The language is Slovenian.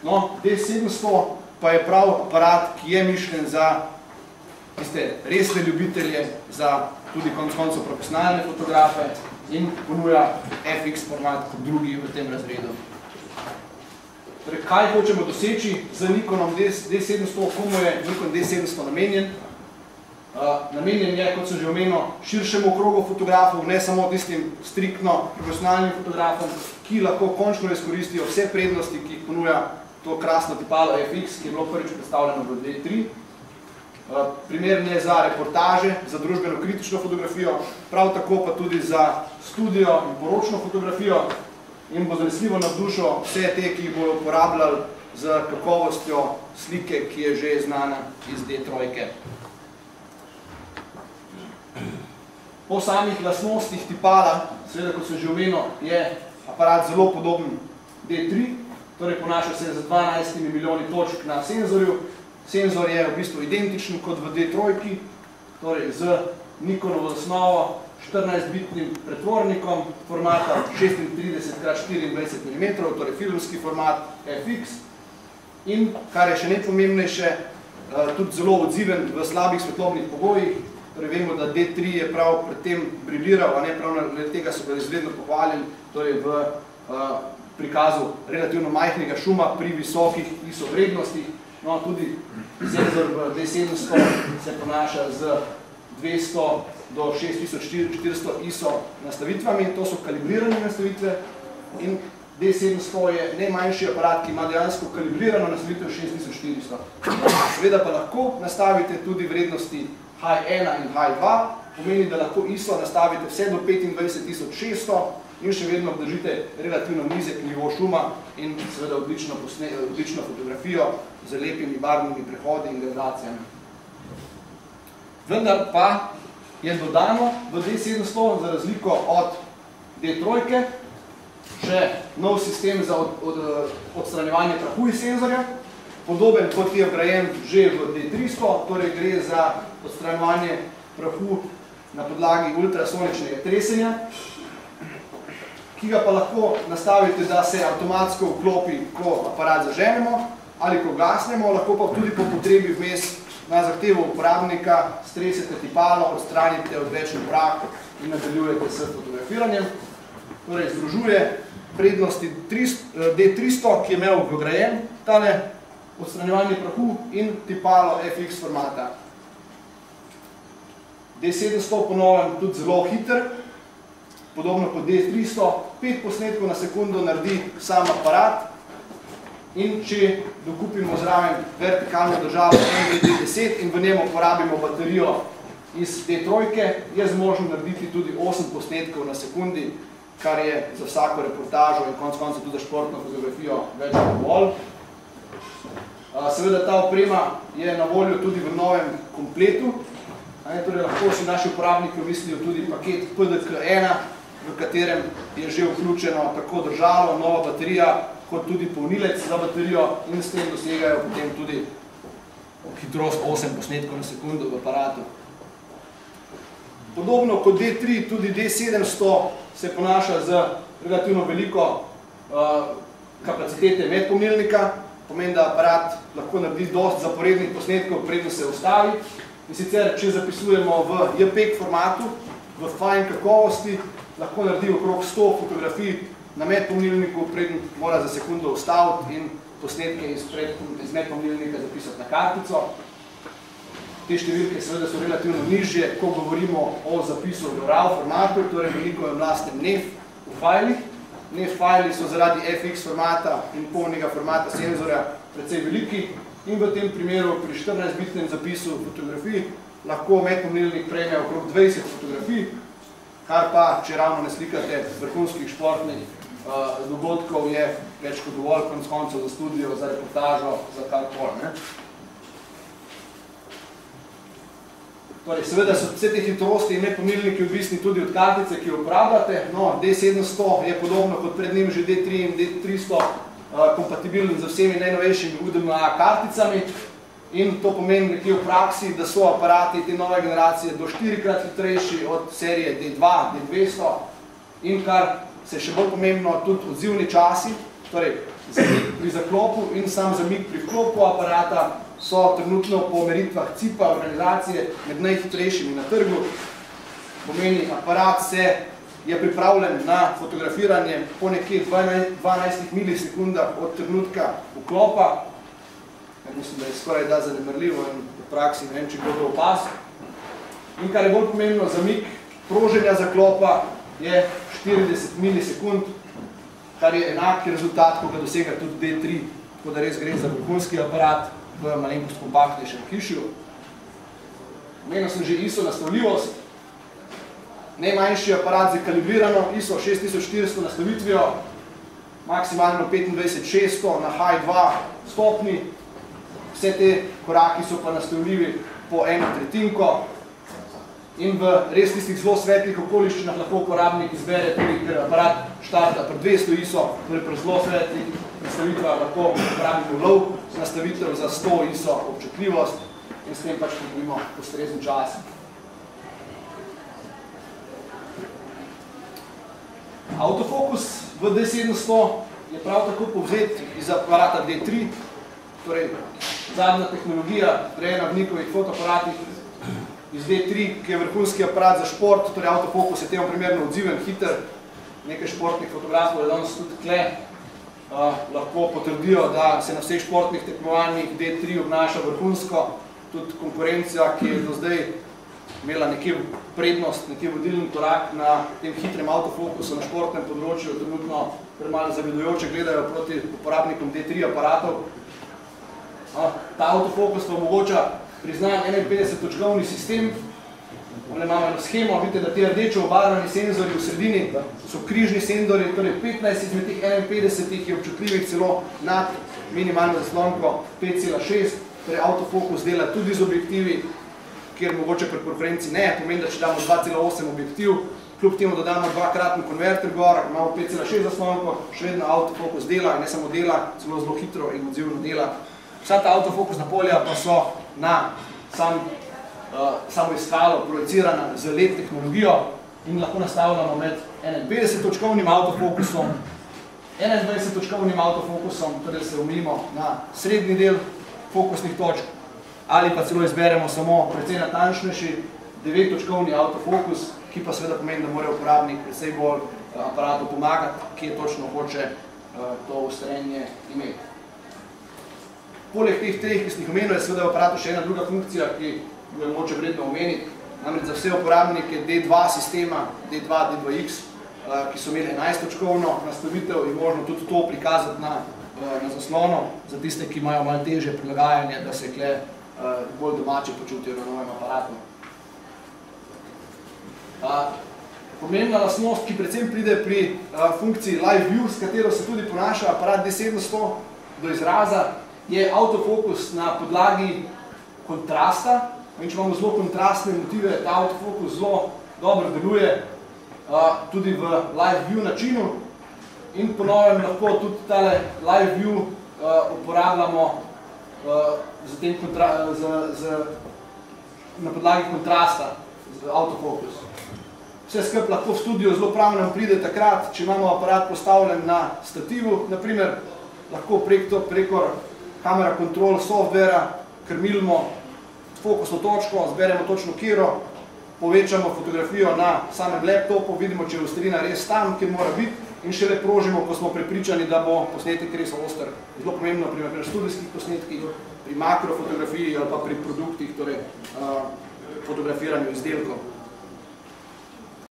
No, D700 pa je prav aparat, ki je mišljen za tiste resne ljubitelje, za tudi konec koncev profesionalne fotografe in ponuja FX format kot drugi v tem razredu. Torej, kaj hočemo doseči z Nikonom D700, komu je Nikon D700 namenjen? Namenjen je, kot sem že omenil, širšemu okrogu fotografov, ne samo tistim striktno profesionalnim fotografom, ki lahko končno izkoristijo vse prednosti, ki jih ponuja to krasno tipalo FX, ki je bilo prvič predstavljeno v D3. Primeren je za reportaže, za družbeno kritično fotografijo, prav tako pa tudi za studio in poročno fotografijo in bo zanesljivo navdušil vse te, ki jih bodo uporabljali z kakovostjo slike, ki je že znana iz D3. Po samih lastnostih tipala, seveda, kot sem že omenil, je aparat zelo podoben D3, torej ponaša se z 12 milijoni točk na senzorju. Senzor je v bistvu identičen kot v D3, torej z Nikonovo osnovo, 14-bitnim pretvornikom formata 36x24 mm, torej filmski format FX. In, kar je še najpomembnejše, tudi zelo odziven v slabih svetlobnih pogojih. Torej vemo, da D3 je prav pred tem briljiral, a ne prav na tega so ga izredno pohvalili, torej v prikazu relativno majhnega šuma pri visokih ISO vrednostih. No, tudi senzor v D700 se ponaša z 200 do 6400 ISO nastavitvami, to so kalibrirane nastavitve in D700 je najmanjši aparat, ki ima dejansko kalibrirano nastavitev 6400. Seveda pa lahko nastavite tudi vrednosti High 1 in High 2, pomeni, da lahko ISO nastavite vse do 25600 in še vedno obdržite relativno nizek nivo šuma in seveda odlično fotografijo z lepimi barvnimi prehodi in gradacijami. Vendar pa je dodano v D700 za razliko od D3 še nov sistem za odstranjevanje prahu iz senzorja, podoben kot je vgrajen že v D300, torej gre za odstranjevanje prahu na podlagi ultrasoničnega tresenja, ki ga pa lahko nastavite, da se avtomatsko vklopi, ko aparat zaženemo ali ko gasnemo, lahko pa tudi po potrebi vmes na zahtevo uporabnika stresete tipalo, odstranite odvečni prah in nadaljujete s fotografiranjem. Torej, združuje prednosti D300, ki je imel vgrajen tale odstranjevanje prahu in tipalo FX formata. D700 po novem tudi zelo hiter, podobno kot D300, 5 posnetkov na sekundo naredi sam aparat in če dokupimo zraven vertikalno državo ND10 in v njem uporabimo baterijo iz D3, je zmožen narediti tudi 8 posnetkov na sekundi, kar je za vsako reportažo in konec koncev tudi za športno fotografijo več dovolj. Seveda ta oprema je na voljo tudi v novem kompletu, torej lahko si naši uporabniki mislijo tudi paket PDK1, v katerem je že vključeno tako držalo, nova baterija, kot tudi polnilec za baterijo in s tem dosegajo potem tudi hitrost 8 posnetkov na sekundo v aparatu. Podobno kot D3, tudi D700 se ponaša z relativno veliko kapacitete medpomnilnika, pomeni, da aparat lahko naredi dosti zaporednih posnetkov, predno se ustavi. In sicer, če zapisujemo v JPEG formatu, v fajn kakovosti, lahko naredi okrog 100 fotografij na medpomnilniku, predno mora za sekundo ustaviti in posnetke iz medpomnilnika zapisati na kartico. Te številke seveda so relativno nižje, ko govorimo o zapisu v RAW formatu, torej veliko je vlastnem NEF v fajlih. NEF fajli so zaradi FX formata in polnega formata senzorja precej veliki in v tem primeru pri 14-bitnem zapisu fotografij lahko medpomnilnik prejme okrog 20 fotografij, kar pa, če ravno ne slikate vrhunskih športnih dogodkov, je več kot dovolj konec koncev za studio, za reportažo, za karkoli. Torej, seveda so vse te hitrosti in medpomnilniki odvisni tudi od kartice, ki jo uporabljate. No, D700 je podobno kot pred njim že D3 in D300 kompatibilen z vsemi najnovejšimi UDMA karticami in to pomeni nekje v praksi, da so aparati te nove generacije do 4-krat hitrejši od serije D2, D200 in kar se še bolj pomembno, tudi odzivni časi. Torej, zamik pri zaklopu in sam zamik pri vklopu aparata so trenutno po meritvah CIP-a organizacije med najhitrejšimi na trgu. Pomeni, aparat je pripravljen na fotografiranje po nekje 12 milisekundah od trenutka vklopa. Mislim, da je skoraj da zanemarljivo in v praksi ne vem, če kdo opaz. In kar je bolj pomembno, zamik proženja zaklopa je 40 milisekund, kar je enak rezultat, ko ga dosega tudi D3, tako da res gre za vrhunski aparat v malenkost kompaktnejšem hišju. Omenil sem že ISO nastavljivost. Najmanjši aparat z kalibrirano ISO 6400 nastavitvijo, maksimalno 25-600 na high 2 stopni. Vse te koraki so pa nastavljivi po 1/3. In v res tistih zelo svetlih okoliščinah lahko uporabnik izbere tudi, ker aparat štarta pri 200 ISO, torej pri zelo svetlih nastavitvah lahko uporabimo low nastavitev za 100 ISO občutljivost in s tem pač dobimo ustrezen čas. Autofokus v D700 je prav tako povzet iz aparata D3, torej zadnja tehnologija, vgrajena v Nikonovih fotoaparatih iz D3, ki je vrhunski aparat za šport, torej autofokus je temu primerno odziven, hiter. Nekaj športnih fotografov je danes tudi tle, lahko potrdijo, da se na vseh športnih tekmovanjih D3 obnaša vrhunsko, tudi konkurencija, ki je do zdaj imela nekje prednost, nekje vodilni korak na tem hitrem autofokusu na športnem področju, trenutno premalo zavedujoče gledajo proti uporabnikom D3 aparatov. Ta autofokus pa omogoča priznan 51-točkovni sistem. Imamo eno schemo, vidite, da ti rdečo obarvani senzori v sredini so križni senzori, torej 15 izmed teh 51 je občutljivih celo nad minimalno zaslonko 5,6, torej autofokus dela tudi z objektivi, kjer mogoče pri konferenci ne, pomeni, da če damo 2,8 objektiv, kljub temu, da damo dvakratni konverter gor, imamo 5,6 zaslonko, še vedno autofokus dela, in ne samo dela, celo zelo hitro in odzivno dela. Vsa ta autofokusna polja pa so na samo iskalo projecirana z LED tehnologijo in lahko nastavljamo med 51-točkovnim autofokusom, 21-točkovnim autofokusom, torej se omejimo na srednji del fokusnih točk, ali pa celo izberemo samo precej natančnejši 9-točkovni autofokus, ki pa seveda pomeni, da mora uporabnik precej bolj aparatu pomagati, kje točno hoče to ustrenje imeti. Poleg teh treh, ki sem jih omenil, je seveda v aparatu še ena druga funkcija, ki jo je moče vredno omeniti. Namreč za vse uporabnike D2 sistema, D2, D2X, ki so imeli 11-točkovno nastavitev, je možno tudi to prikazati na zaslono, za tiste, ki imajo malo težje prilagajanje, da se kle bolj domače počutijo na novem aparatu. Pomembna lastnost, ki predvsem pride pri funkciji Live View, s katero se tudi ponaša aparat D700 do izraza, je autofokus na podlagi kontrasta. In če imamo zelo kontrastne motive, ta autofokus zelo dobro deluje tudi v Live View načinu. In po novem lahko tudi tale Live View uporabljamo na podlagi kontrasta z autofokus. Vse skupaj lahko v studiu zelo prav nam pride takrat, če imamo aparat postavljen na stativu, naprimer, lahko preko kamera control softvera krmilimo fokusno točko, zberemo točno kiro, povečamo fotografijo na samem laptopu, vidimo, če je ostrina res tam, kjer mora biti, in šele prožimo, ko smo prepričani, da bo posnetek res oster. Zelo pomembno pri študijskih posnetkih, pri makrofotografiji ali pa pri produktih, torej fotografiranju izdelkov.